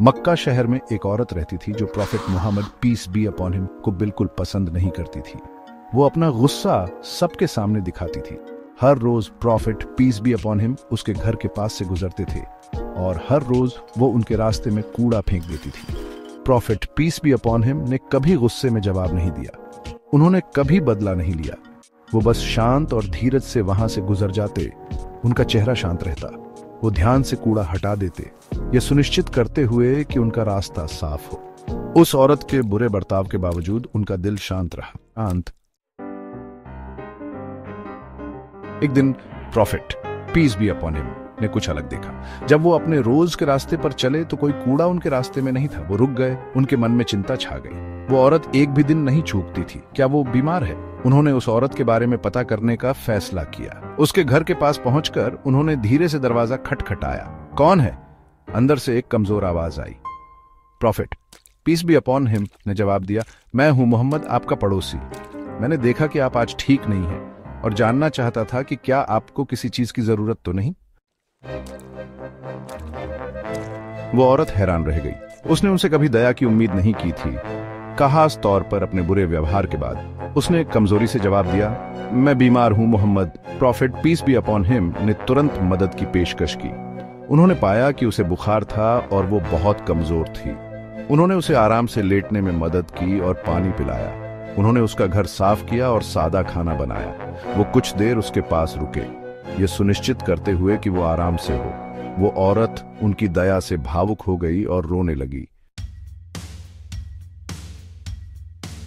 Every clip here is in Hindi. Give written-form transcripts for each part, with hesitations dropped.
मक्का शहर में एक औरत रहती थी जो prophet Muhammad peace be upon him को बिल्कुल पसंद नहीं करती थी। वो अपना गुस्सा सबके सामने दिखाती थी। हर रोज prophet peace be upon him उसके घर के पास से गुजरते थे और हर रोज वो उनके रास्ते में कूड़ा फेंक देती थी। Prophet peace be upon him ने कभी गुस्से में जवाब नहीं दिया। उन्होंने कभी बदला नहीं लिया। वो बस शांत और धीरज से वहां से गुजर जाते। उनका चेहरा शांत रहता। वो ध्यान से कूड़ा हटा देते, ये सुनिश्चित करते हुए कि उनका रास्ता साफ हो। उस औरत के बुरे बर्ताव के बावजूद उनका दिल शांत रहा। एक दिन prophet peace be upon him ने कुछ अलग देखा। जब वो अपने रोज के रास्ते पर चले तो कोई कूड़ा उनके रास्ते में नहीं था। वो रुक गए। उनके मन में चिंता छा गई। वो औरत एक भी दिन नहीं चूकती थी। क्या वो बीमार है? उन्होंने उस औरत के बारे में पता करने का फैसला किया। उसके घर के पास पहुंचकर उन्होंने धीरे से दरवाजा खटखटाया। कौन है? अंदर से एक कमजोर आवाज आई। Prophet peace be upon him ने जवाब दिया, मैं हूं मोहम्मद, आपका पड़ोसी। मैंने देखा कि आप आज ठीक नहीं हैं और जानना चाहता था कि क्या आपको किसी चीज की जरूरत तो नहीं। वो औरत हैरान रह गई। उसने उनसे कभी दया की उम्मीद नहीं की थी। खास तौर पर अपने बुरे व्यवहार के बाद उसने कमजोरी से जवाब दिया, मैं बीमार हूं Muhammad. Prophet peace be upon him ने तुरंत मदद की पेशकश की। उन्होंने पाया कि उसे बुखार था और वो बहुत कमजोर थी। उन्होंने उसे आराम से लेटने में मदद की और पानी पिलाया। उन्होंने उसका घर साफ किया और सादा खाना बनाया। वो कुछ देर उसके पास रुके, ये सुनिश्चित करते हुए कि वो आराम से हो। वो औरत उनकी दया से भावुक हो गई और रोने लगी।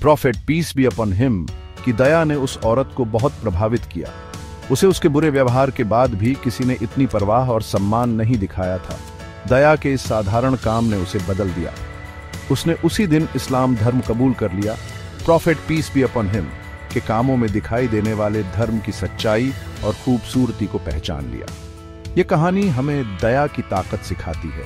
Prophet peace be upon him की दया ने उस औरत को बहुत प्रभावित किया। उसे उसके बुरे व्यवहार के बाद भी किसी ने इतनी परवाह और सम्मान नहीं दिखाया था। दया के इस साधारण काम ने उसे बदल दिया। उसने उसी दिन इस्लाम धर्म कबूल कर लिया। Prophet peace be upon him के कामों में दिखाई देने वाले धर्म की सच्चाई और खूबसूरती को पहचान लिया। ये कहानी हमें दया की ताकत सिखाती है।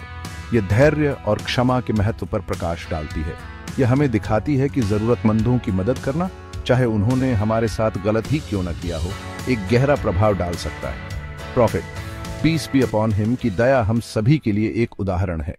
ये धैर्य और क्षमा के महत्व पर प्रकाश डालती है। यह हमें दिखाती है कि जरूरतमंदों की मदद करना, चाहे उन्होंने हमारे साथ गलत ही क्यों न किया हो, एक गहरा प्रभाव डाल सकता है। Prophet peace be upon him की दया हम सभी के लिए एक उदाहरण है।